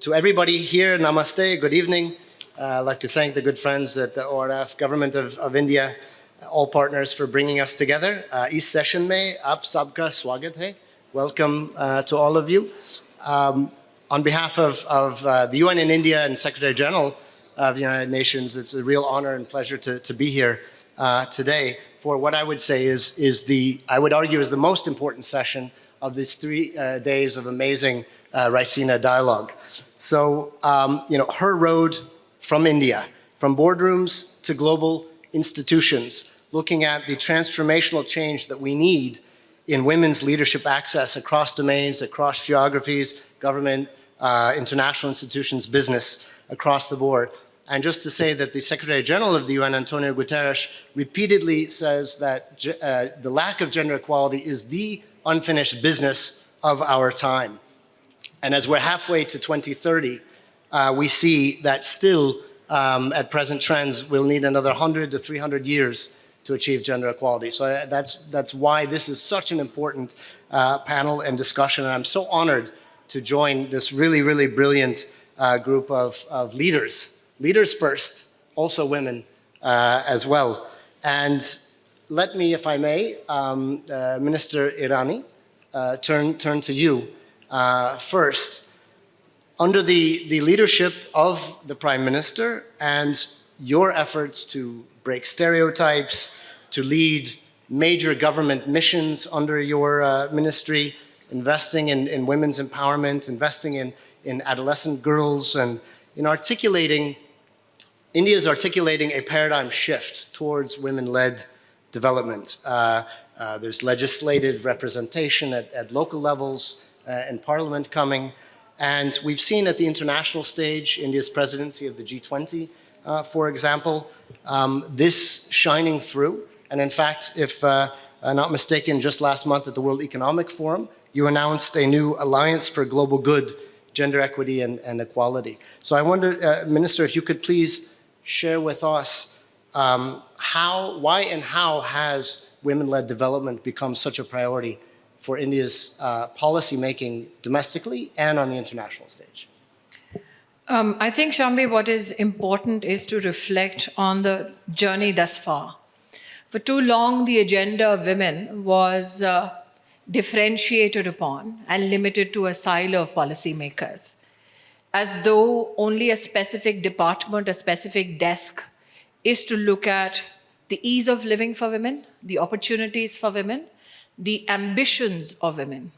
To everybody here, namaste, good evening. I'd like to thank the good friends at the ORF, Government of India, all partners for bringing us together. Is session mein aap sabka swagat hai. Welcome to all of you. On behalf of the UN in India and Secretary General of the United Nations, it's a real honor and pleasure to be here today for what I would say I would argue is the most important session of these 3 days of amazing Raisina Dialogue. So, her road from India, from boardrooms to global institutions, looking at the transformational change that we need in women's leadership access across domains, across geographies, government, international institutions, business, across the board. And just to say that the Secretary General of the UN, Antonio Guterres, repeatedly says that the lack of gender equality is the unfinished business of our time. And as we're halfway to 2030, we see that still, at present trends, we'll need another 100 to 300 years to achieve gender equality. So that's why this is such an important panel and discussion. And I'm so honored to join this really, really brilliant group of leaders. Leaders first, also women as well. And let me, if I may, Minister Irani, turn to you first. Under the leadership of the Prime Minister and your efforts to break stereotypes, to lead major government missions under your ministry, investing in women's empowerment, investing in adolescent girls, and in articulating, India is articulating a paradigm shift towards women-led development. There's legislative representation at local levels and parliament coming. And we've seen at the international stage, India's presidency of the G20, for example, this shining through. And in fact, if I'm not mistaken, just last month at the World Economic Forum, you announced a new Alliance for Global Good, Gender Equity and Equality. So I wonder, Minister, if you could please share with us why and how has women-led development become such a priority for India's policy making domestically and on the international stage? I think, Shambi, what is important is to reflect on the journey thus far. For too long, the agenda of women was differentiated upon and limited to a silo of policymakers, as though only a specific department, a specific desk is to look at the ease of living for women, the opportunities for women, the ambitions of women.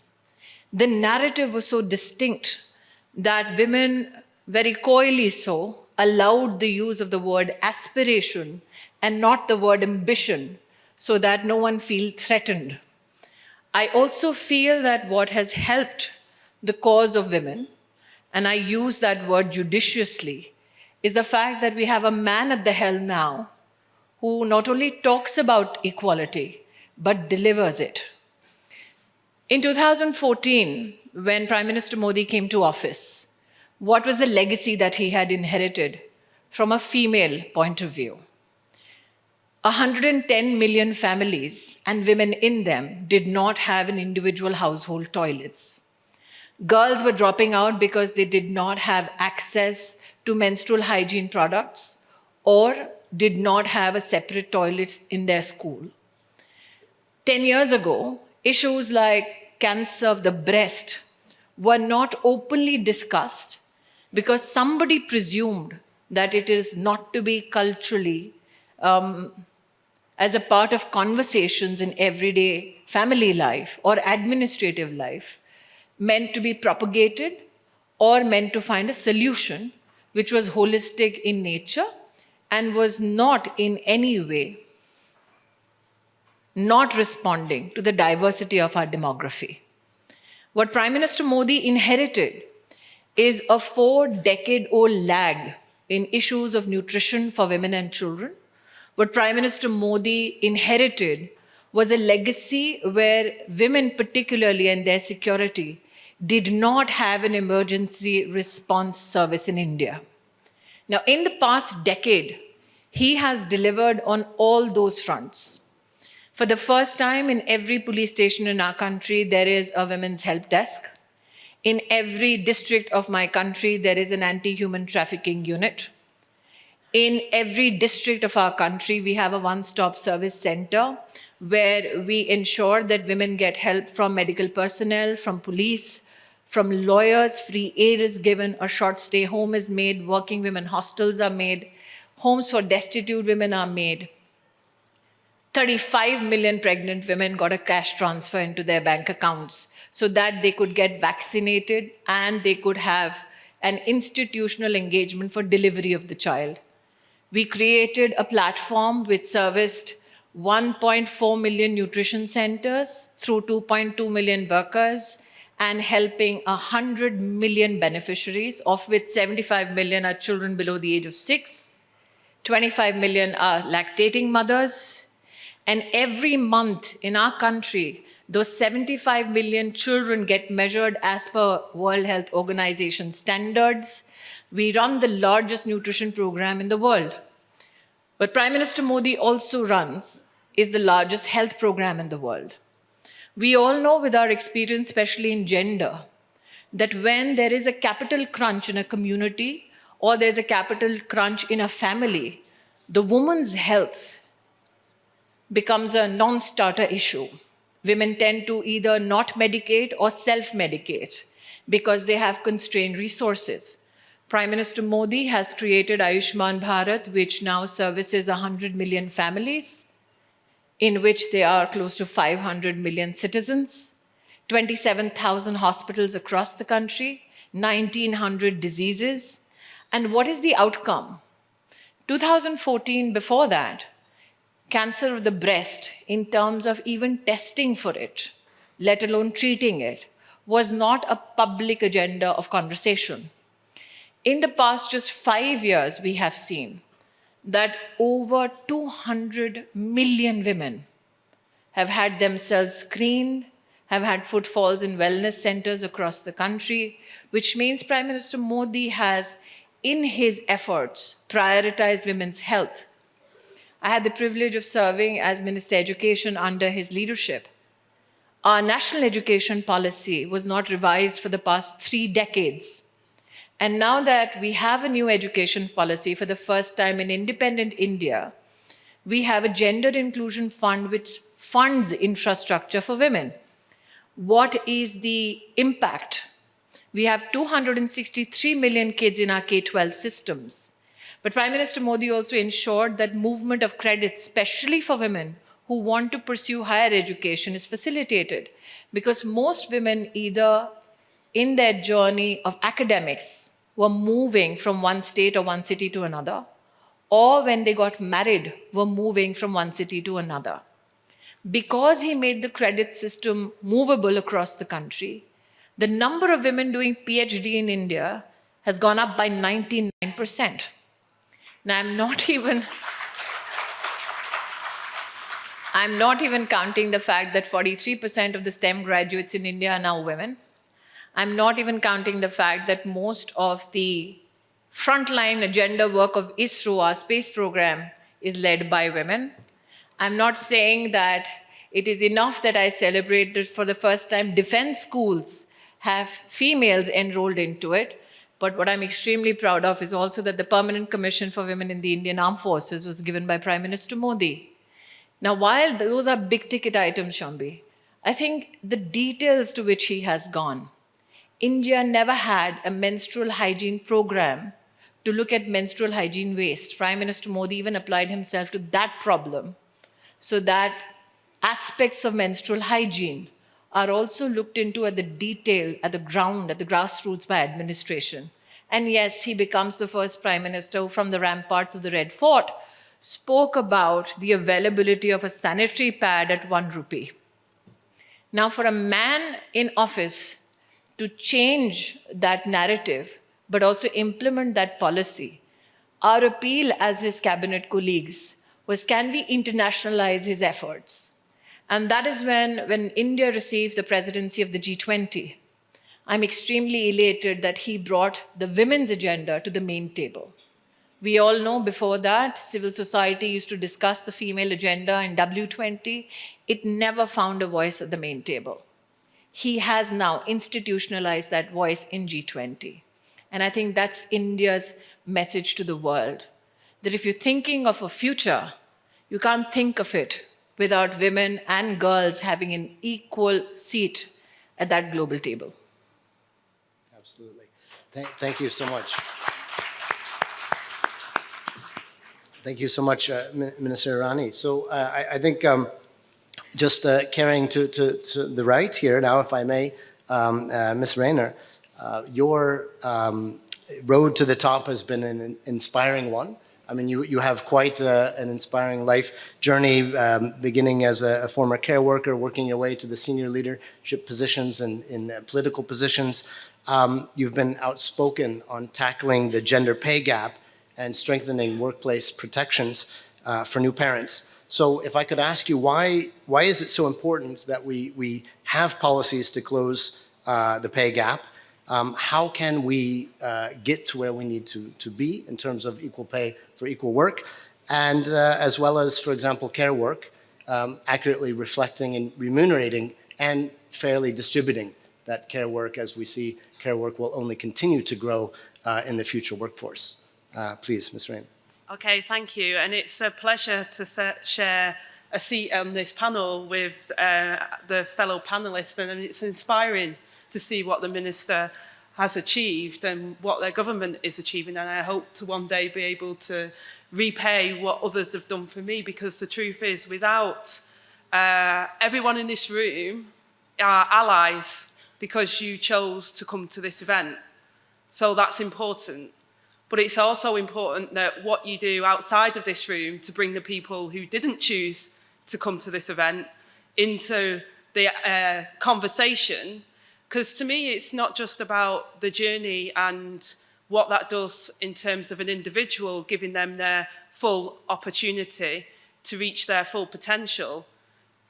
The narrative was so distinct that women, very coyly so, allowed the use of the word aspiration and not the word ambition, so that no one feel threatened. I also feel that what has helped the cause of women, and I use that word judiciously, is the fact that we have a man at the helm now who not only talks about equality, but delivers it. In 2014, when Prime Minister Modi came to office, what was the legacy that he had inherited from a female point of view? 110 million families and women in them did not have an individual household toilets. Girls were dropping out because they did not have access to menstrual hygiene products or did not have a separate toilet in their school. 10 years ago, issues like cancer of the breast were not openly discussed because somebody presumed that it is not to be culturally as a part of conversations in everyday family life or administrative life, meant to be propagated or meant to find a solution which was holistic in nature and was not in any way not responding to the diversity of our demography. What Prime Minister Modi inherited is a 4-decade-old lag in issues of nutrition for women and children. What Prime Minister Modi inherited was a legacy where women particularly and their security did not have an emergency response service in India. Now, in the past decade, he has delivered on all those fronts. For the first time in every police station in our country, there is a women's help desk. In every district of my country, there is an anti-human trafficking unit. In every district of our country, we have a one-stop service center where we ensure that women get help from medical personnel, from police, from lawyers. Free aid is given, a short stay home is made, working women hostels are made, homes for destitute women are made. 35 million pregnant women got a cash transfer into their bank accounts so that they could get vaccinated and they could have an institutional engagement for delivery of the child. We created a platform which serviced 1.4 million nutrition centers through 2.2 million workers and helping 100 million beneficiaries, of which 75 million are children below the age of 6, 25 million are lactating mothers, and every month in our country, those 75 million children get measured as per World Health Organization standards. We run the largest nutrition program in the world. What Prime Minister Modi also runs is the largest health program in the world. We all know with our experience, especially in gender, that when there is a capital crunch in a community or there's a capital crunch in a family, the woman's health becomes a non-starter issue. Women tend to either not medicate or self-medicate because they have constrained resources. Prime Minister Modi has created Ayushman Bharat, which now services 100 million families, in which there are close to 500 million citizens, 27,000 hospitals across the country, 1,900 diseases. And what is the outcome? 2014, before that, cancer of the breast, in terms of even testing for it, let alone treating it, was not a public agenda of conversation. In the past just 5 years, we have seen that over 200 million women have had themselves screened, have had footfalls in wellness centers across the country, which means Prime Minister Modi has, in his efforts, prioritized women's health. I had the privilege of serving as Minister of Education under his leadership. Our national education policy was not revised for the past 3 decades. And now that we have a new education policy for the first time in independent India, we have a gender inclusion fund which funds infrastructure for women. What is the impact? We have 263 million kids in our K-12 systems. But Prime Minister Modi also ensured that movement of credit, especially for women who want to pursue higher education, is facilitated, because most women, either in their journey of academics, were moving from one state or one city to another, or when they got married, were moving from one city to another. Because he made the credit system movable across the country, the number of women doing PhD in India has gone up by 99%. Now, I'm not even counting the fact that 43% of the STEM graduates in India are now women. I'm not even counting the fact that most of the frontline agenda work of ISRO, our space program, is led by women. I'm not saying that it is enough that I celebrated for the first time defense schools have females enrolled into it. But what I'm extremely proud of is also that the Permanent Commission for Women in the Indian Armed Forces was given by Prime Minister Modi. Now, while those are big ticket items, Shambi, I think the details to which he has gone. India never had a menstrual hygiene program to look at menstrual hygiene waste. Prime Minister Modi even applied himself to that problem, so that aspects of menstrual hygiene are also looked into at the detail, at the ground, at the grassroots by administration. And yes, he becomes the first Prime Minister who, from the ramparts of the Red Fort, spoke about the availability of a sanitary pad at 1 rupee. Now, for a man in office to change that narrative, but also implement that policy, our appeal as his cabinet colleagues was, can we internationalize his efforts? And that is when India received the presidency of the G20, I'm extremely elated that he brought the women's agenda to the main table. We all know before that, civil society used to discuss the female agenda in W20. It never found a voice at the main table. he has now institutionalized that voice in G20. And I think that's India's message to the world, that if you're thinking of a future, you can't think of it without women and girls having an equal seat at that global table. Absolutely. Thank you so much. Thank you so much, Minister Irani. So I think just carrying to the right here now, if I may, Ms. Rayner, your road to the top has been an inspiring one. I mean, you have quite an inspiring life journey, beginning as a former care worker, working your way to the senior leadership positions and in political positions. You've been outspoken on tackling the gender pay gap and strengthening workplace protections for new parents. So if I could ask you, why is it so important that we have policies to close the pay gap? How can we get to where we need to be in terms of equal pay for equal work? And as well as, for example, care work, accurately reflecting and remunerating and fairly distributing that care work, as we see care work will only continue to grow in the future workforce. Please, Ms. Rain. Okay, thank you. And it's a pleasure to share a seat on this panel with the fellow panelists. And it's inspiring to see what the Minister has achieved and what their government is achieving. And I hope to one day be able to repay what others have done for me, because the truth is, without everyone in this room are allies because you chose to come to this event. So that's important. But it's also important that what you do outside of this room to bring the people who didn't choose to come to this event into the conversation, because to me it's not just about the journey and what that does in terms of an individual, giving them their full opportunity to reach their full potential,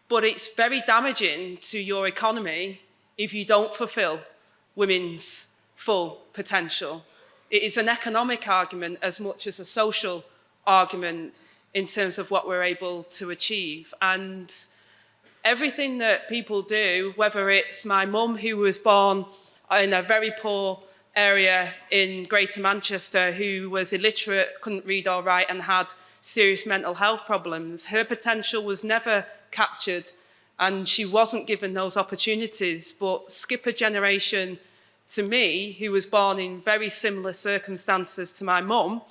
but it's very damaging to your economy if you don't fulfill women's full potential. It is an economic argument as much as a social argument in terms of what we're able to achieve. And everything that people do, whether it's my mum who was born in a very poor area in Greater Manchester, who was illiterate, couldn't read or write and had serious mental health problems, her potential was never captured and she wasn't given those opportunities. But skip a generation to me, who was born in very similar circumstances to my mum.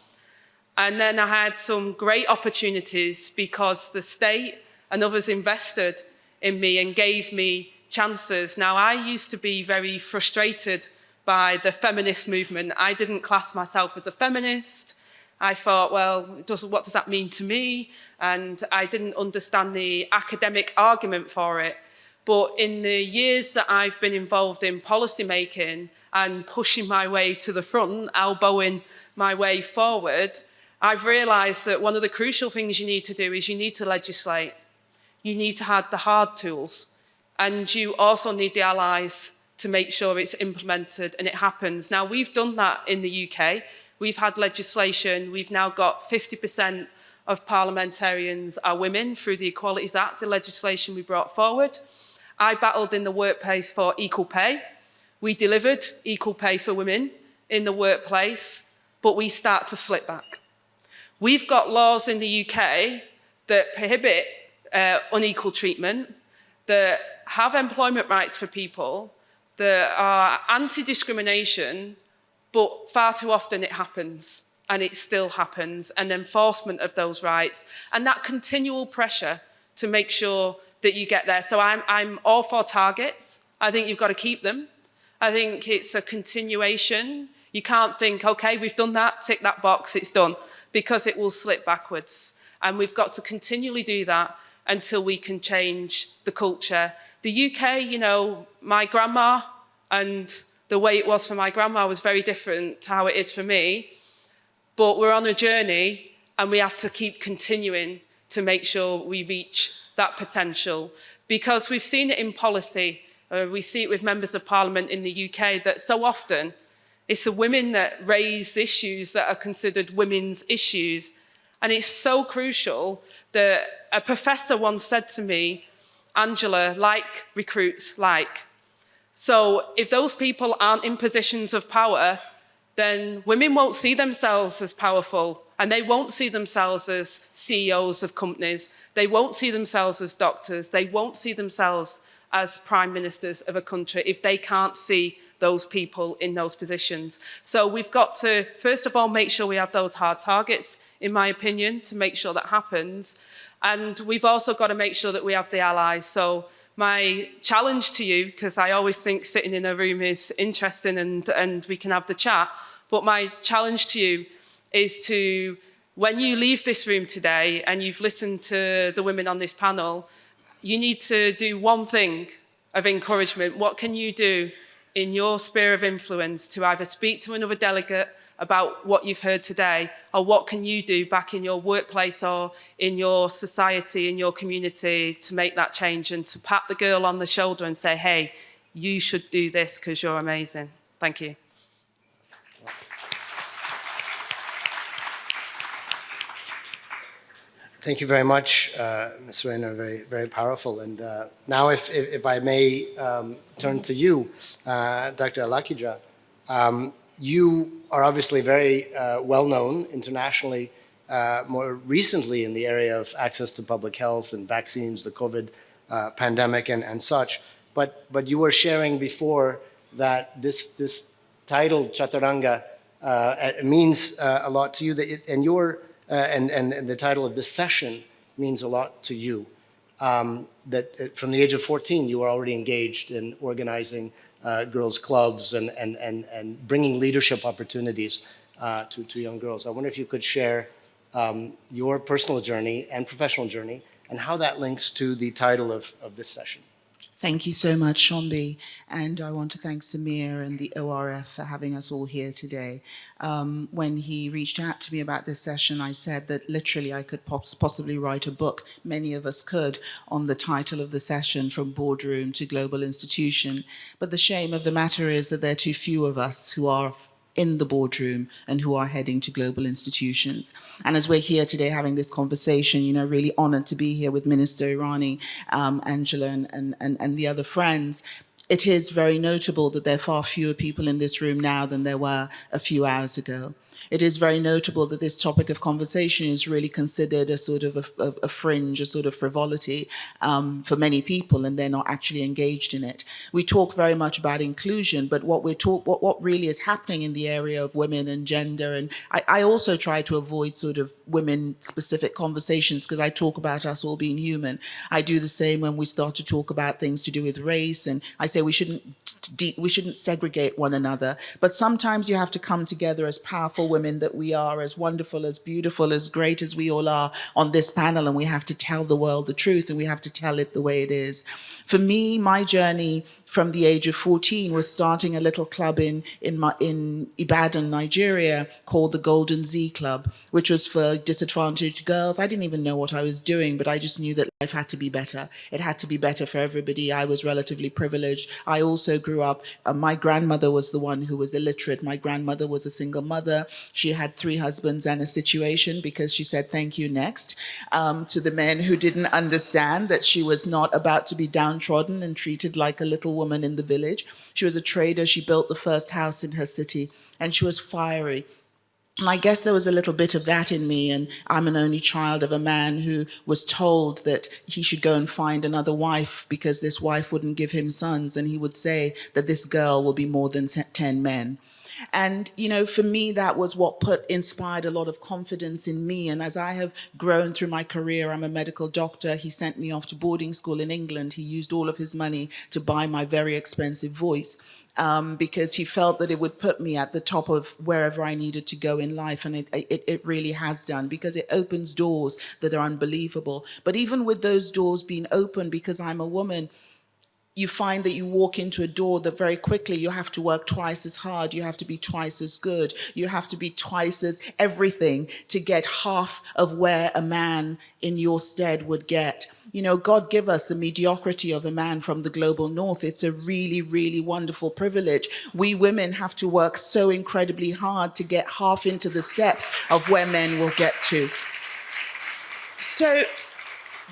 And then I had some great opportunities because the state and others invested in me and gave me chances. Now, I used to be very frustrated by the feminist movement. I didn't class myself as a feminist. I thought, well, what does that mean to me? And I didn't understand the academic argument for it. But in the years that I've been involved in policy making and pushing my way to the front, elbowing my way forward, I've realised that one of the crucial things you need to do is you need to legislate. You need to have the hard tools. And you also need the allies to make sure it's implemented and it happens. Now, we've done that in the UK. We've had legislation. We've now got 50% of parliamentarians are women through the Equalities Act, the legislation we brought forward. I battled in the workplace for equal pay. We delivered equal pay for women in the workplace, but we start to slip back. We've got laws in the UK that prohibit unequal treatment, that have employment rights for people, that are anti-discrimination, but far too often it happens, and it still happens, and enforcement of those rights, and that continual pressure to make sure that you get there. So I'm all for targets. I think you've got to keep them. I think it's a continuation. You can't think, okay, we've done that, tick that box, it's done, because it will slip backwards. And we've got to continually do that until we can change the culture. The UK, you know, my grandma, and the way it was for my grandma was very different to how it is for me. But we're on a journey and we have to keep continuing to make sure we reach that potential, because we've seen it in policy. We see it with members of parliament in the UK that so often it's the women that raise issues that are considered women's issues. And it's so crucial that a professor once said to me, Angela, like recruits like. So if those people aren't in positions of power, then women won't see themselves as powerful, and they won't see themselves as CEOs of companies. They won't see themselves as doctors. They won't see themselves as prime ministers of a country if they can't see those people in those positions. So we've got to, first of all, make sure we have those hard targets, in my opinion, to make sure that happens. And we've also got to make sure that we have the allies. So my challenge to you, because I always think sitting in a room is interesting and we can have the chat, but my challenge to you is to, when you leave this room today and you've listened to the women on this panel, you need to do one thing of encouragement. What can you do in your sphere of influence to either speak to another delegate about what you've heard today, or what can you do back in your workplace or in your society, in your community, to make that change and to pat the girl on the shoulder and say, hey, you should do this because you're amazing. Thank you. Thank you very much, Ms. Raina, very, very powerful. And now if I may turn to you, Dr. Alakija, you are obviously very well known internationally, more recently in the area of access to public health and vaccines, the COVID pandemic and such. But you were sharing before that this title, Chaturanga, means a lot to you, and the title of this session means a lot to you. That from the age of 14, you were already engaged in organizing girls' clubs and bringing leadership opportunities to young girls. I wonder if you could share your personal journey and professional journey and how that links to the title of this session. Thank you so much, Shombi. And I want to thank Samir and the ORF for having us all here today. When he reached out to me about this session, I said that literally I could possibly write a book, many of us could, on the title of the session, From Boardroom to Global Institution. But the shame of the matter is that there are too few of us who are in the boardroom and who are heading to global institutions. And as we're here today having this conversation, really honored to be here with Minister Irani, Angela and the other friends. It is very notable that there are far fewer people in this room now than there were a few hours ago. It is very notable that this topic of conversation is really considered a sort of a fringe, a sort of frivolity for many people, and they're not actually engaged in it. We talk very much about inclusion, but what really is happening in the area of women and gender, and I also try to avoid sort of women-specific conversations because I talk about us all being human. I do the same when we start to talk about things to do with race, and I say we shouldn't segregate one another, but sometimes you have to come together as powerful women that we are, as wonderful, as beautiful, as great as we all are on this panel, and we have to tell the world the truth, and we have to tell it the way it is. For me, my journey from the age of 14 was starting a little club in Ibadan, Nigeria, called the Golden Z Club, which was for disadvantaged girls. I didn't even know what I was doing, but I just knew that life had to be better. It had to be better for everybody. I was relatively privileged. I also grew up, my grandmother was the one who was illiterate. My grandmother was a single mother. She had 3 husbands and a situation because she said, thank you, next, to the men who didn't understand that she was not about to be downtrodden and treated like a little woman in the village. She was a trader. She built the first house in her city, and she was fiery. And I guess there was a little bit of that in me, and I'm an only child of a man who was told that he should go and find another wife because this wife wouldn't give him sons, and he would say that this girl will be more than 10 men. And, for me, that was what inspired a lot of confidence in me. And as I have grown through my career, I'm a medical doctor. He sent me off to boarding school in England. He used all of his money to buy my very expensive voice. Because he felt that it would put me at the top of wherever I needed to go in life. And it really has done, because it opens doors that are unbelievable. But even with those doors being open, because I'm a woman, you find that you walk into a door that very quickly you have to work twice as hard, you have to be twice as good, you have to be twice as everything to get half of where a man in your stead would get. God give us the mediocrity of a man from the global north. It's a really, really wonderful privilege. We women have to work so incredibly hard to get half into the steps of where men will get to. So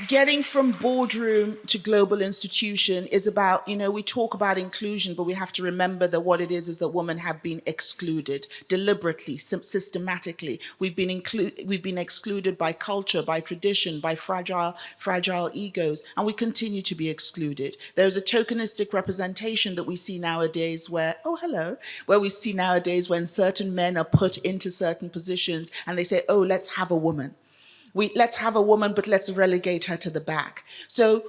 getting from boardroom to global institution is about, we talk about inclusion, but we have to remember that what it is that women have been excluded deliberately, systematically. We've been excluded by culture, by tradition, by fragile egos, and we continue to be excluded. There's a tokenistic representation that we see nowadays where we see nowadays when certain men are put into certain positions and they say, oh, let's have a woman. Let's have a woman, but let's relegate her to the back. So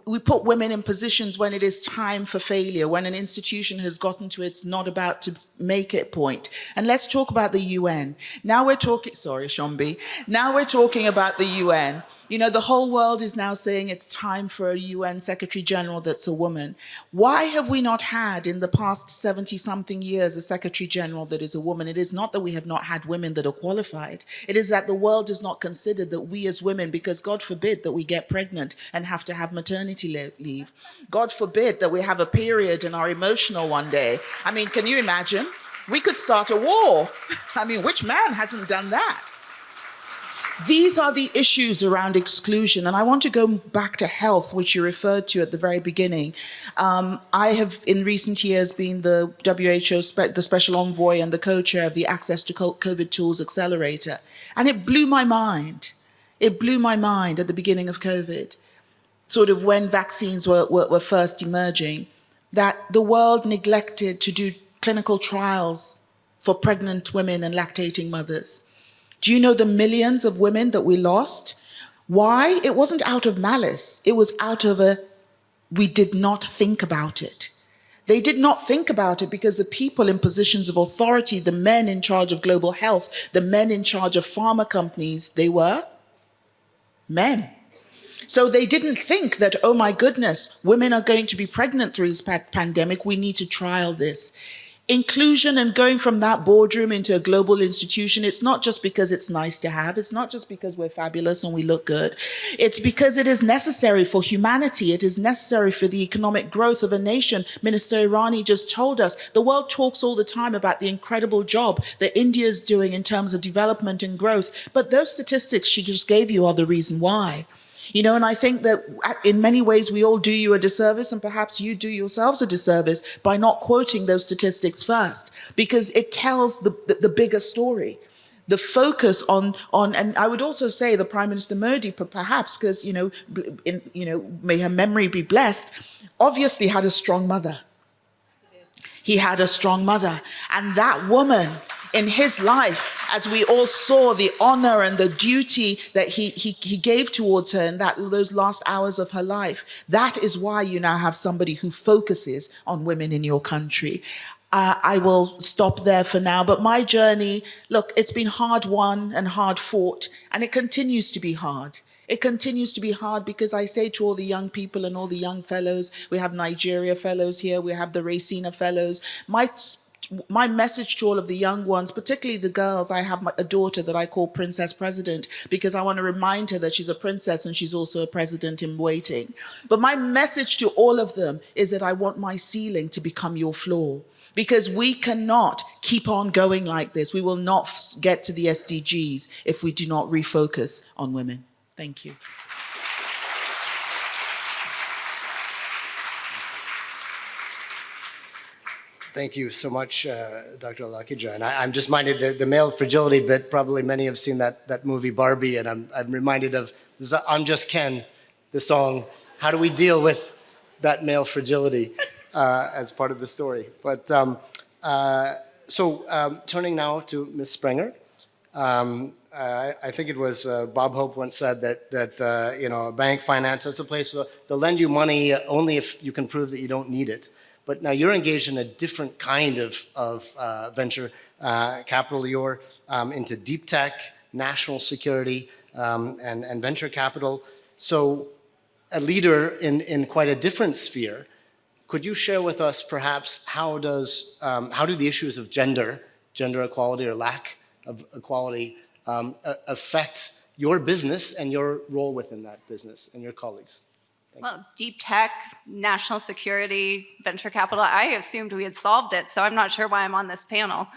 we put women in positions when it is time for failure, when an institution has gotten to its not about to make it point. And let's talk about the UN. Now we're talking, sorry, Shombi. Now we're talking about the UN. The whole world is now saying it's time for a UN Secretary General that's a woman. Why have we not had in the past 70-something years a Secretary General that is a woman? It is not that we have not had women that are qualified. It is that the world does not consider that we as women, because God forbid that we get pregnant and have to have maternity leave. God forbid that we have a period and are emotional one day. I mean, can you imagine? We could start a war. I mean, which man hasn't done that? These are the issues around exclusion. And I want to go back to health, which you referred to at the very beginning. I have, in recent years, been the WHO, the special envoy and the co-chair of the Access to COVID Tools Accelerator. And it blew my mind. It blew my mind at the beginning of COVID, sort of when vaccines were first emerging, that the world neglected to do clinical trials for pregnant women and lactating mothers. Do you know the millions of women that we lost? Why? It wasn't out of malice. It was out of we did not think about it. They did not think about it because the people in positions of authority, the men in charge of global health, the men in charge of pharma companies, they were men. So they didn't think that, oh my goodness, women are going to be pregnant through this pandemic, we need to trial this. Inclusion and going from that boardroom into a global institution, it's not just because it's nice to have, it's not just because we're fabulous and we look good, it's because it is necessary for humanity, it is necessary for the economic growth of a nation. Minister Irani just told us, the world talks all the time about the incredible job that India is doing in terms of development and growth, but those statistics she just gave you are the reason why. And I think that in many ways we all do you a disservice, and perhaps you do yourselves a disservice by not quoting those statistics first, because it tells the bigger story. The focus on, and I would also say the Prime Minister Modi, perhaps, because, may her memory be blessed, obviously had a strong mother. He had a strong mother, and that woman in his life, as we all saw the honor and the duty that he gave towards her in those last hours of her life, that is why you now have somebody who focuses on women in your country. I will stop there for now, but my journey, look, it's been hard won and hard fought, and it continues to be hard. It continues to be hard because I say to all the young people and all the young fellows, we have Nigeria fellows here, we have the Raisina fellows, my message to all of the young ones, particularly the girls, I have a daughter that I call Princess President because I want to remind her that she's a princess and she's also a president in waiting. But my message to all of them is that I want my ceiling to become your floor, because we cannot keep on going like this. We will not get to the SDGs if we do not refocus on women. Thank you. Thank you so much, Dr. Alakija. And I'm just minded the male fragility bit, probably many have seen that movie Barbie, and I'm reminded of I'm Just Ken, the song, how do we deal with that male fragility as part of the story. But turning now to Ms. Sprenger, I think it was Bob Hope once said that a bank finances a place, they'll lend you money only if you can prove that you don't need it. But now you're engaged in a different kind of venture capital. You're into deep tech, national security, and venture capital. So a leader in quite a different sphere. Could you share with us perhaps how do the issues of gender equality or lack of equality affect your business and your role within that business and your colleagues? Well, deep tech, national security, venture capital, I assumed we had solved it, so I'm not sure why I'm on this panel.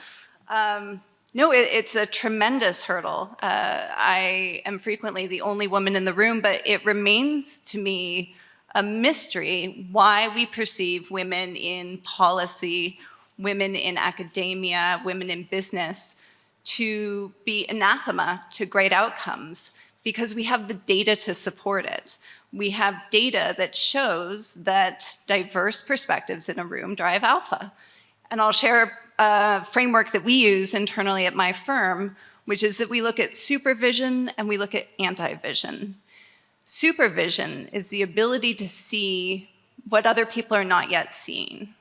No, it's a tremendous hurdle. I am frequently the only woman in the room, but it remains to me a mystery why we perceive women in policy, women in academia, women in business to be anathema to great outcomes, because we have the data to support it. We have data that shows that diverse perspectives in a room drive alpha. And I'll share a framework that we use internally at my firm, which is that we look at supervision and we look at anti-vision. Supervision is the ability to see what other people are not yet seeing.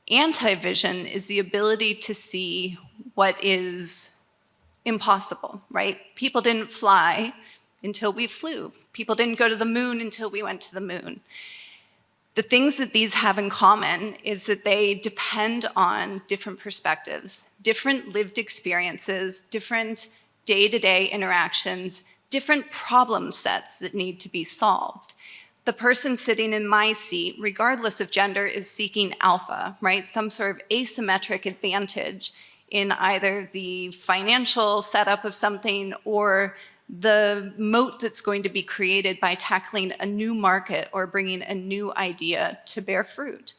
Anti-vision is the ability to see what is impossible, right? People didn't fly until we flew. People didn't go to the moon until we went to the moon. The things that these have in common is that they depend on different perspectives, different lived experiences, different day-to-day interactions, different problem sets that need to be solved. The person sitting in my seat, regardless of gender, is seeking alpha, right? Some sort of asymmetric advantage in either the financial setup of something or the moat that's going to be created by tackling a new market or bringing a new idea to bear fruit.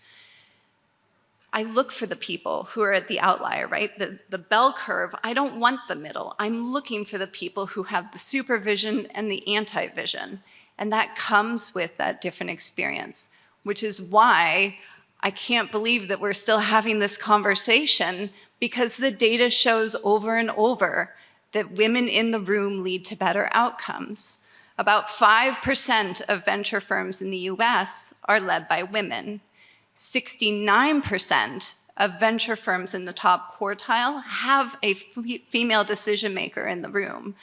I look for the people who are at the outlier, right? The bell curve, I don't want the middle. I'm looking for the people who have the supervision and the anti-vision. And that comes with that different experience, which is why I can't believe that we're still having this conversation, because the data shows over and over that women in the room lead to better outcomes. About 5% of venture firms in the US are led by women. 69% of venture firms in the top quartile have a female decision maker in the room.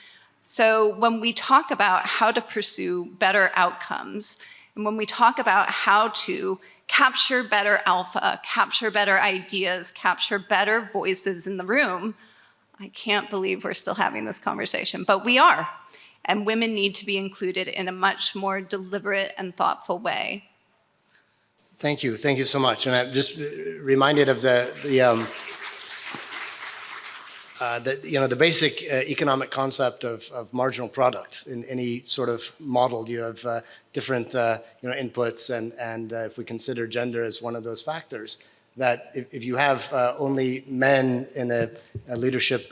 So when we talk about how to pursue better outcomes, and when we talk about how to capture better alpha, capture better ideas, capture better voices in the room, I can't believe we're still having this conversation, but we are. And women need to be included in a much more deliberate and thoughtful way. Thank you so much. And I'm just reminded of the basic economic concept of marginal products. In any sort of model, you have different inputs, and if we consider gender as one of those factors, that if you have only men in a leadership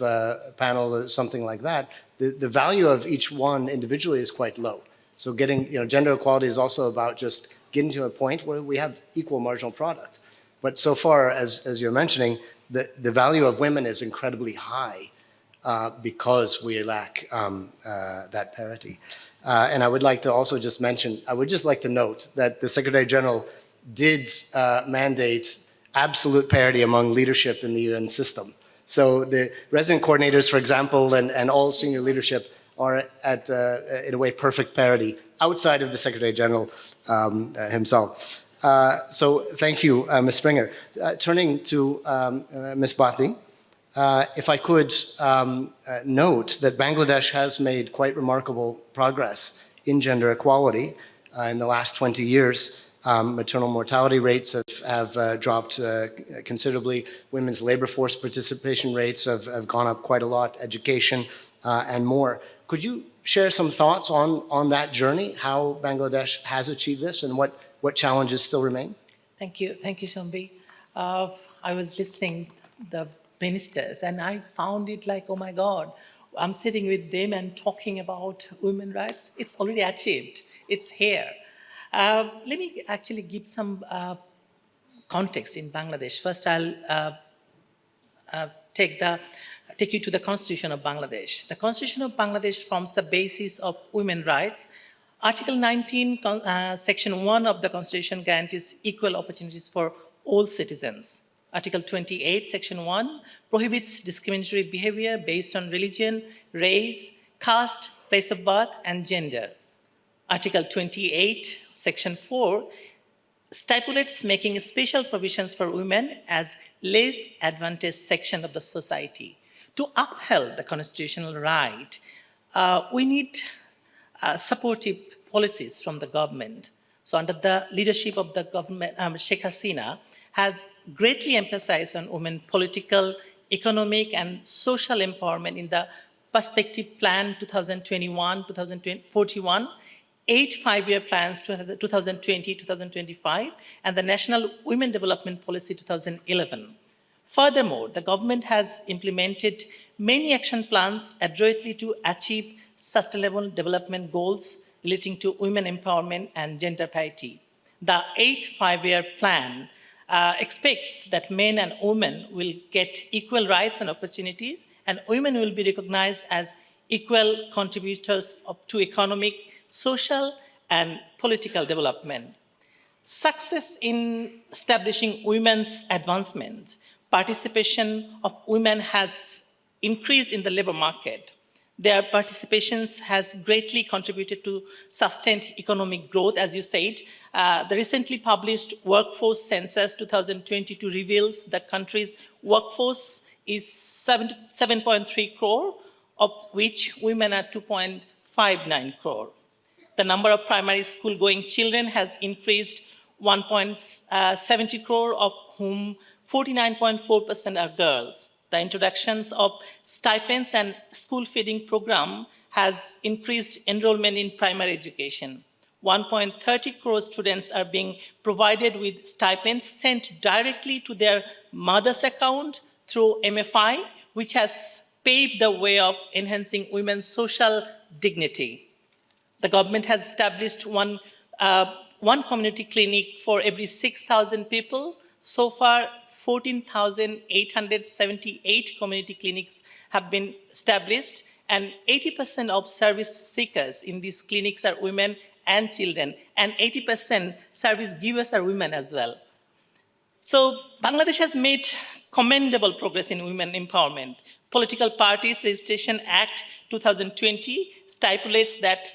panel or something like that, the value of each one individually is quite low. So getting, gender equality is also about just getting to a point where we have equal marginal product. But so far, as you're mentioning, the value of women is incredibly high because we lack that parity. And I would like to also just mention, I would just like to note that the Secretary General did mandate absolute parity among leadership in the UN system. So the resident coordinators, for example, and all senior leadership are at, in a way, perfect parity outside of the Secretary General himself. So thank you, Ms. Springer. Turning to Ms. Bhatti, if I could note that Bangladesh has made quite remarkable progress in gender equality in the last 20 years. Maternal mortality rates have dropped considerably. Women's labor force participation rates have gone up quite a lot, education, and more. Could you share some thoughts on that journey, how Bangladesh has achieved this, and what challenges still remain? Thank you, Shambi. I was listening the ministers, and I found it like, oh my God, I'm sitting with them and talking about women's rights. It's already achieved. It's here. Let me actually give some context in Bangladesh. First, I'll take you to the Constitution of Bangladesh. The Constitution of Bangladesh forms the basis of women's rights. Article 19, Section 1 of the Constitution guarantees equal opportunities for all citizens. Article 28, Section 1 prohibits discriminatory behavior based on religion, race, caste, place of birth, and gender. Article 28, Section 4 stipulates making special provisions for women as less advantaged section of the society. To uphold the constitutional right, we need supportive policies from the government. So under the leadership of the government, Sheikh Hasina has greatly emphasized on women political, economic and social empowerment in the Perspective Plan 2021-2041, 8 5-year plans 2020-2025, and the National Women Development Policy 2011. Furthermore, the government has implemented many action plans adroitly to achieve sustainable development goals relating to women empowerment and gender parity. The 8 5-year plan expects that men and women will get equal rights and opportunities, and women will be recognized as equal contributors to economic, social, and political development. Success in establishing women's advancement, participation of women has increased in the labor market. Their participations has greatly contributed to sustained economic growth, as you said. The recently published Workforce Census 2022 reveals the country's workforce is 7.3 crore, of which women are 2.59 crore. The number of primary school going children has increased 1.70 crore, of whom 49.4% are girls. The introductions of stipends and school feeding program has increased enrollment in primary education. 1.30 crore students are being provided with stipends sent directly to their mother's account through MFI, which has paved the way of enhancing women's social dignity. The government has established one community clinic for every 6,000 people. So far, 14,878 community clinics have been established, and 80% of service seekers in these clinics are women and children, and 80% service givers are women as well. So Bangladesh has made commendable progress in women empowerment. Political Parties Registration Act 2020 stipulates that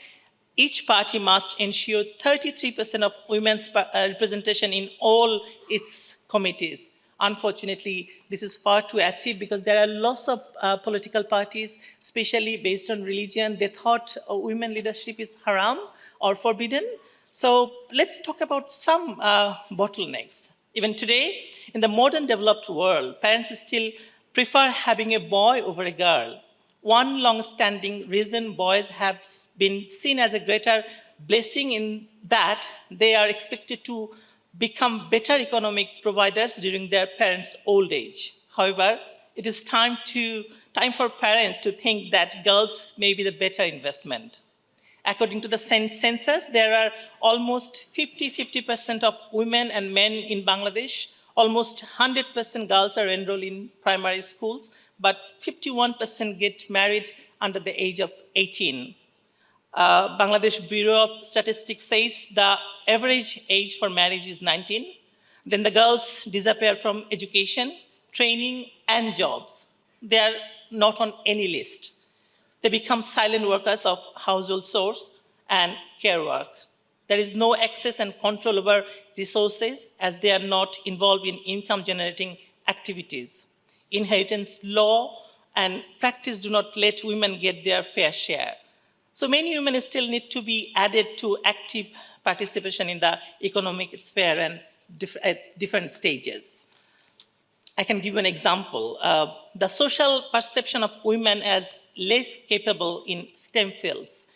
each party must ensure 33% of women's representation in all its committees. Unfortunately, this is far to achieve because there are lots of political parties, especially based on religion. They thought women leadership is haram or forbidden. So let's talk about some bottlenecks. Even today, in the modern developed world, parents still prefer having a boy over a girl. One long-standing reason boys have been seen as a greater blessing in that they are expected to become better economic providers during their parents' old age. However, it is time for parents to think that girls may be the better investment. According to the census, there are almost 50% of women and men in Bangladesh. Almost 100% girls are enrolled in primary schools, but 51% get married under the age of 18. Bangladesh Bureau of Statistics says the average age for marriage is 19. Then the girls disappear from education, training, and jobs. They are not on any list. They become silent workers of household chores and care work. There is no access and control over resources as they are not involved in income-generating activities. Inheritance law and practice do not let women get their fair share. So many women still need to be added to active participation in the economic sphere and at different stages. I can give you an example. The social perception of women as less capable in STEM fields,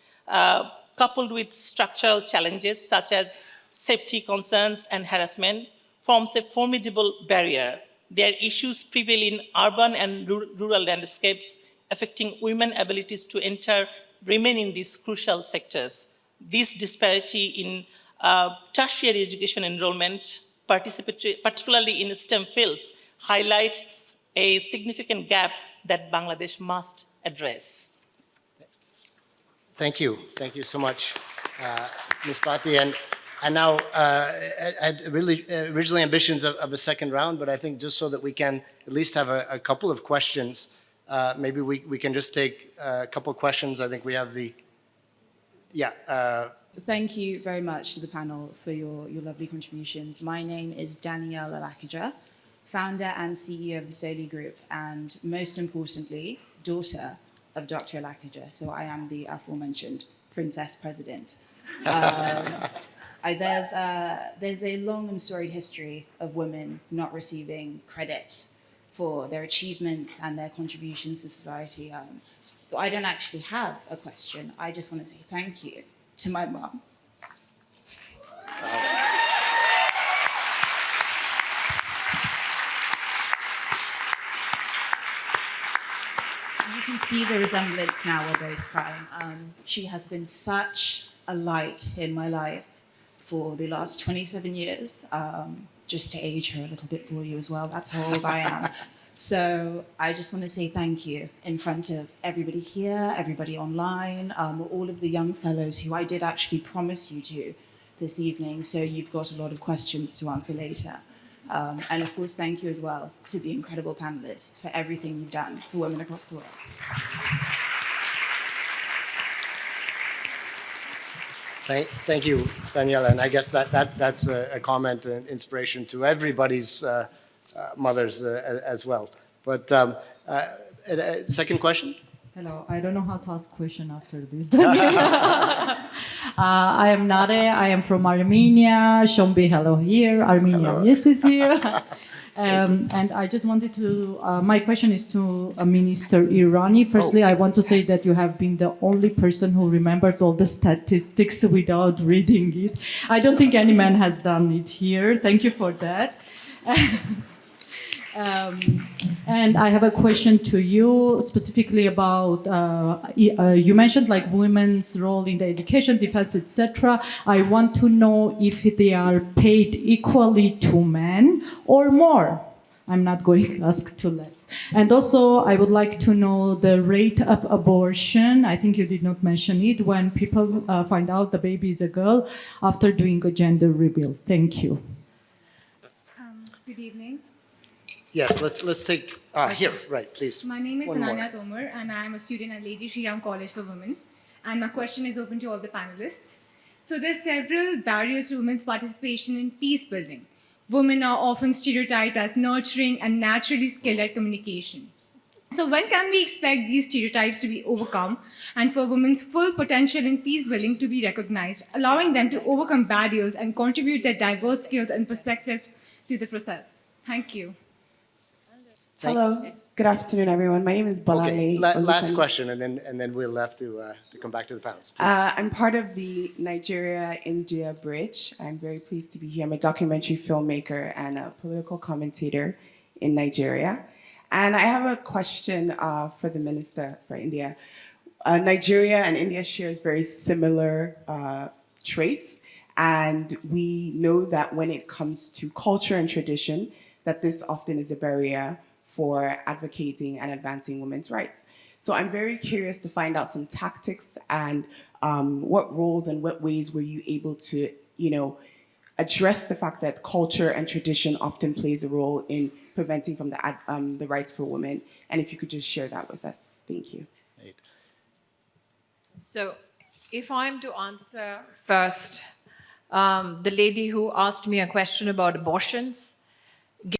coupled with structural challenges such as safety concerns and harassment, forms a formidable barrier. Their issues prevail in urban and rural landscapes, affecting women's abilities to remain in these crucial sectors. This disparity in tertiary education enrollment, particularly in STEM fields, highlights a significant gap that Bangladesh must address. Thank you. Thank you so much, Ms. Pati. And now, I had really originally ambitions of a second round, but I think just so that we can at least have a couple of questions, maybe we can just take a couple of questions. I think we have the, Thank you very much to the panel for your lovely contributions. My name is Danielle Alakaja, founder and CEO of the Soli Group, and most importantly, daughter of Dr. Alakaja. So I am the aforementioned Princess President. There's a long and storied history of women not receiving credit for their achievements and their contributions to society. So I don't actually have a question. I just want to say thank you to my mom. You can see the resemblance now, we're both crying. She has been such a light in my life for the last 27 years. Just to age her a little bit for you as well, that's how old I am. So I just want to say thank you in front of everybody here, everybody online, all of the young fellows who I did actually promise you to this evening, so you've got a lot of questions to answer later. And of course, thank you as well to the incredible panelists for everything you've done for women across the world. Thank you, Daniela. And I guess that's a comment and inspiration to everybody's mothers as well. But second question? Hello, I don't know how to ask question after this. I am Nare, I am from Armenia. Shombi, hello here. Armenia, yes, is here. And I just wanted to, my question is to Minister Irani. Firstly, I want to say that you have been the only person who remembered all the statistics without reading it. I don't think any man has done it here. Thank you for that. And I have a question to you specifically about, you mentioned like women's role in the education, defense, etc. I want to know if they are paid equally to men or more. I'm not going to ask too less. And also, I would like to know the rate of abortion. I think you did not mention it, when people find out the baby is a girl after doing a gender reveal. Thank you. Good evening. Yes, let's take, here, right, please. My name is One more. Ananya Tomar, and I am a student at Lady Shri Ram College for Women. And my question is open to all the panelists. So there's several barriers to women's participation in peace building. Women are often stereotyped as nurturing and naturally skilled at communication. So when can we expect these stereotypes to be overcome and for women's full potential in peace building to be recognized, allowing them to overcome barriers and contribute their diverse skills and perspectives to the process? Thank you. Hello, good afternoon, everyone. My name is Balali. Okay, last question, and then we'll have to come back to the panels. I'm part of the Nigeria-India Bridge. I'm very pleased to be here. I'm a documentary filmmaker and a political commentator in Nigeria. And I have a question for the Minister for India. Nigeria and India shares very similar traits, and we know that when it comes to culture and tradition, that this often is a barrier for advocating and advancing women's rights. So I'm very curious to find out some tactics and what roles and what ways were you able to, address the fact that culture and tradition often plays a role in preventing from the rights for women. And if you could just share that with us. Thank you. Right. So if I'm to answer first, the lady who asked me a question about abortions,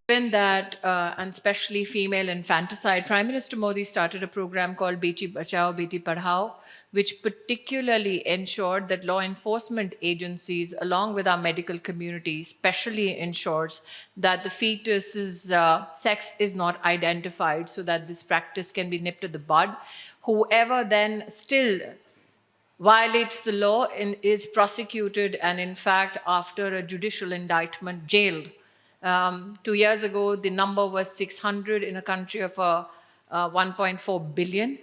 given that, and especially female infanticide, Prime Minister Modi started a program called Beti Bachao, Beti Padhao, which particularly ensured that law enforcement agencies, along with our medical community, specially ensures that the fetus's sex is not identified so that this practice can be nipped at the bud. Whoever then still violates the law and is prosecuted and, in fact, after a judicial indictment, jailed. 2 years ago, the number was 600 in a country of 1.4 billion.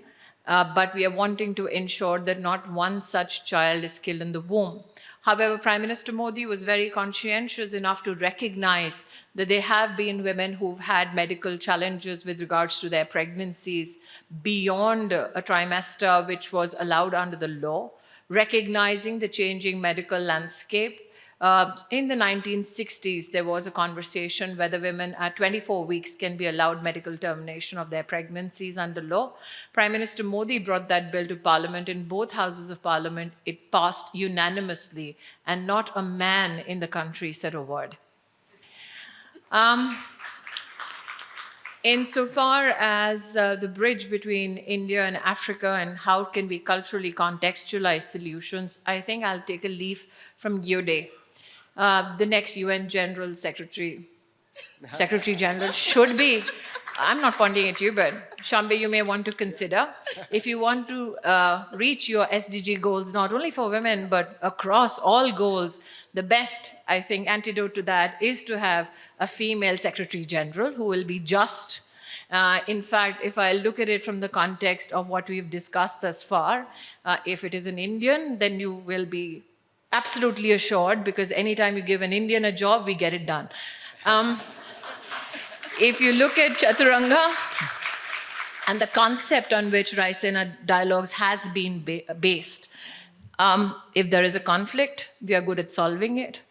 But we are wanting to ensure that not one such child is killed in the womb. However, Prime Minister Modi was very conscientious enough to recognize that there have been women who've had medical challenges with regards to their pregnancies beyond a trimester, which was allowed under the law, recognizing the changing medical landscape. In the 1960s, there was a conversation whether women at 24 weeks can be allowed medical termination of their pregnancies under law. Prime Minister Modi brought that bill to Parliament in both houses of Parliament. It passed unanimously, and not a man in the country said a word. Insofar as the bridge between India and Africa and how can we culturally contextualize solutions, I think I'll take a leaf from Gyode. The next UN General Secretary General should be I'm not pointing at you, but Shambi, you may want to consider. If you want to reach your SDG goals, not only for women, but across all goals, the best, I think, antidote to that is to have a female Secretary General who will be just. In fact, if I look at it from the context of what we've discussed thus far, if it is an Indian, then you will be absolutely assured, because anytime you give an Indian a job, we get it done. If you look at Chaturanga and the concept on which Raisina Dialogues has been based, if there is a conflict, we are good at solving it.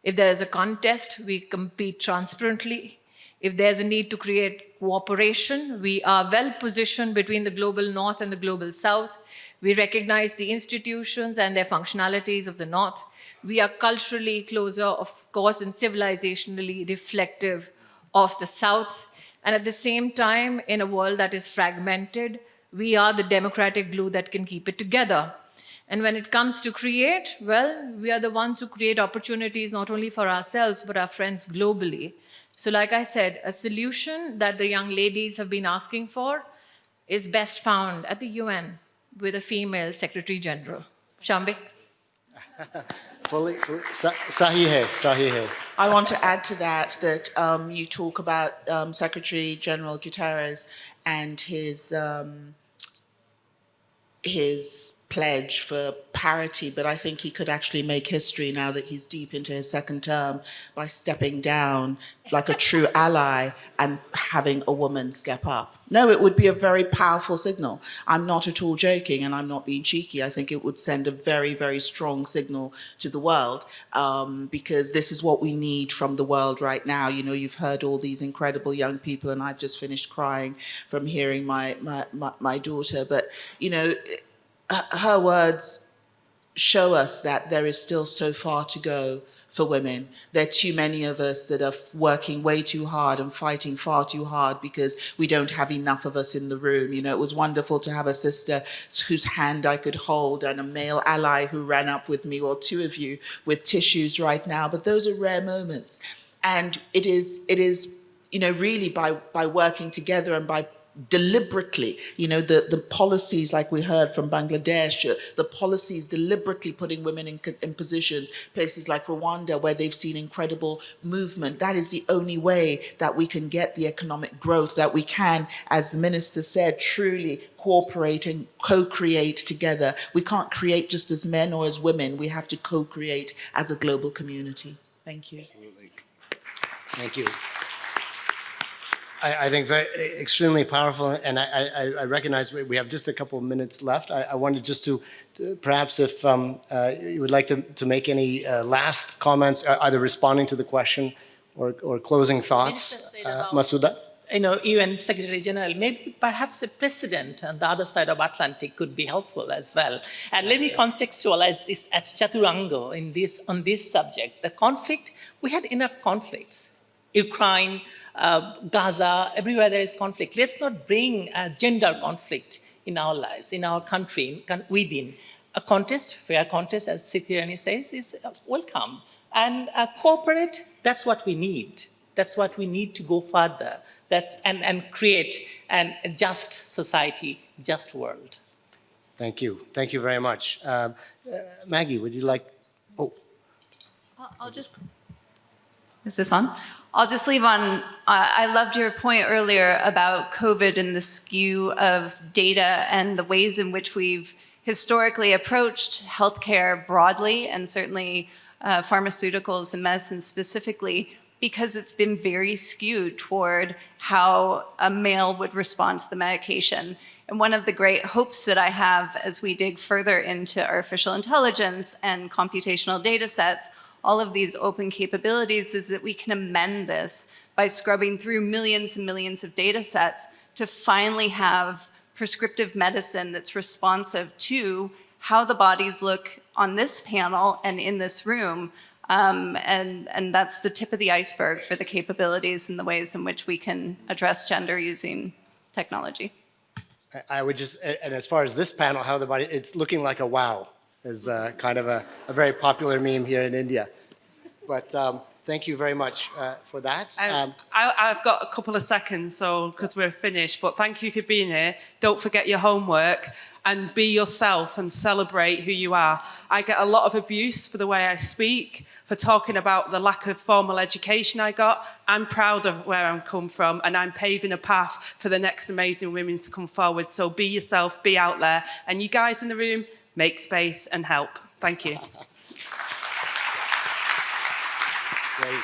If there is a contest, we compete transparently. If there's a need to create cooperation, we are well positioned between the global north and the global south. We recognize the institutions and their functionalities of the north. We are culturally closer, of course, and civilizationally reflective of the south. And at the same time, in a world that is fragmented, we are the democratic glue that can keep it together. And when it comes to create, well, we are the ones who create opportunities not only for ourselves, but our friends globally. So like I said, a solution that the young ladies have been asking for is best found at the UN with a female Secretary General. Shambi? Fully, sahi hai. I want to add to that you talk about Secretary General Guterres and his pledge for parity, but I think he could actually make history now that he's deep into his second term by stepping down like a true ally and having a woman step up. No, it would be a very powerful signal. I'm not at all joking, and I'm not being cheeky. I think it would send a very, very strong signal to the world, because this is what we need from the world right now. You know, you've heard all these incredible young people, and I've just finished crying from hearing my daughter. But, you know, her words show us that there is still so far to go for women. There are too many of us that are working way too hard and fighting far too hard because we don't have enough of us in the room. You know, it was wonderful to have a sister whose hand I could hold and a male ally who ran up with me, or two of you with tissues right now. But those are rare moments. And it is, you know, really by working together and by deliberately, you know, the policies like we heard from Bangladesh, the policies deliberately putting women in positions, places like Rwanda where they've seen incredible movement. That is the only way that we can get the economic growth, that we can, as the minister said, truly cooperate and co-create together. We can't create just as men or as women. We have to co-create as a global community. Thank you. Absolutely. Thank you. I think extremely powerful, and I recognize we have just a couple of minutes left. I wanted just to perhaps if you would like to make any last comments, either responding to the question or closing thoughts. Masuda? You know, UN Secretary General, maybe perhaps the president on the other side of Atlantic could be helpful as well. And let me contextualize this as Chaturanga on this subject. The conflict, we had enough conflicts. Ukraine, Gaza, everywhere there is conflict. Let's not bring gender conflict in our lives, in our country, within. A contest, fair contest, as Irani says, is welcome. And cooperate, that's what we need. That's what we need to go further. And create a just society, just world. Thank you. Thank you very much. Maggie, would you like? Oh. I'll just. Is this on? I'll just leave on, I loved your point earlier about COVID and the skew of data and the ways in which we've historically approached healthcare broadly, and certainly pharmaceuticals and medicine specifically, because it's been very skewed toward how a male would respond to the medication. And one of the great hopes that I have as we dig further into artificial intelligence and computational data sets, all of these open capabilities, is that we can amend this by scrubbing through millions and millions of data sets to finally have prescriptive medicine that's responsive to how the bodies look on this panel and in this room. And that's the tip of the iceberg for the capabilities and the ways in which we can address gender using technology. I would just, and as far as this panel, how the body, it's looking like a wow, is kind of a very popular meme here in India. But Thank you very much for that. I've got a couple of seconds, so because we're finished, but thank you for being here. Don't forget your homework and be yourself and celebrate who you are. I get a lot of abuse for the way I speak, for talking about the lack of formal education I got. I'm proud of where I'm come from, and I'm paving a path for the next amazing women to come forward. So be yourself, be out there, and you guys in the room, make space and help. Thank you. Great.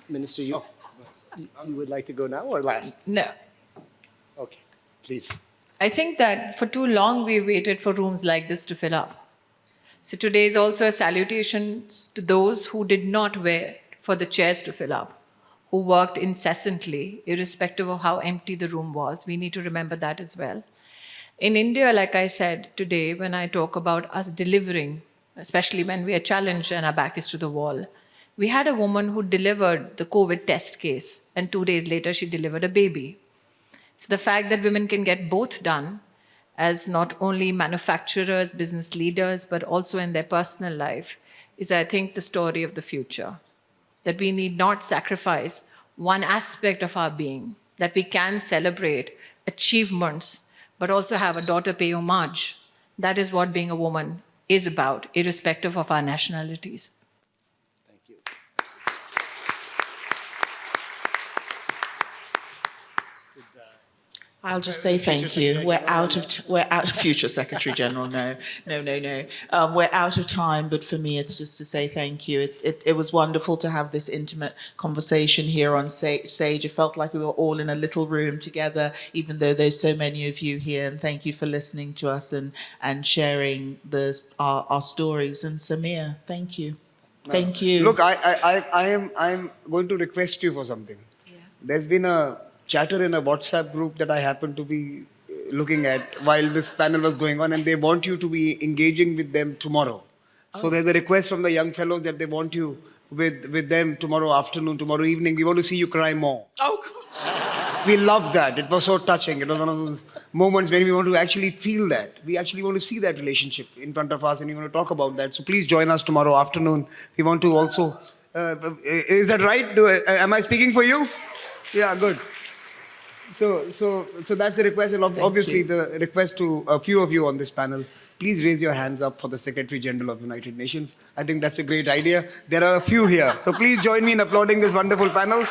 Minister, you would like to go now or last? No. Okay, please. I think that for too long we waited for rooms like this to fill up. So today is also a salutation to those who did not wait for the chairs to fill up, who worked incessantly, irrespective of how empty the room was. We need to remember that as well. In India, like I said today, when I talk about us delivering, especially when we are challenged and our back is to the wall, we had a woman who delivered the COVID test case, and 2 days later she delivered a baby. So the fact that women can get both done as not only manufacturers, business leaders, but also in their personal life is, I think, the story of the future. That we need not sacrifice one aspect of our being, that we can celebrate achievements, but also have a daughter pay homage. That is what being a woman is about, irrespective of our nationalities. Thank you. I'll just say thank you. We're out of future Secretary General. No. We're out of time, but for me, it's just to say thank you. It was wonderful to have this intimate conversation here on stage. It felt like we were all in a little room together, even though there's so many of you here. And thank you for listening to us and sharing our stories. And Samir, thank you. Thank you. Look, I'm going to request you for something. Yeah. There's been a chatter in a WhatsApp group that I happened to be looking at while this panel was going on, and they want you to be engaging with them tomorrow. So there's a request from the young fellows that they want you with them tomorrow afternoon, tomorrow evening. We want to see you cry more. Oh, gosh. We love that. It was so touching. It was one of those moments when we want to actually feel that. We actually want to see that relationship in front of us, and we want to talk about that. So please join us tomorrow afternoon. We want to also... is that right? Am I speaking for you? Yeah, good. So that's the request, and obviously the request to a few of you on this panel. Please raise your hands up for the Secretary General of the United Nations. I think that's a great idea. There are a few here. So please join me in applauding this wonderful panel.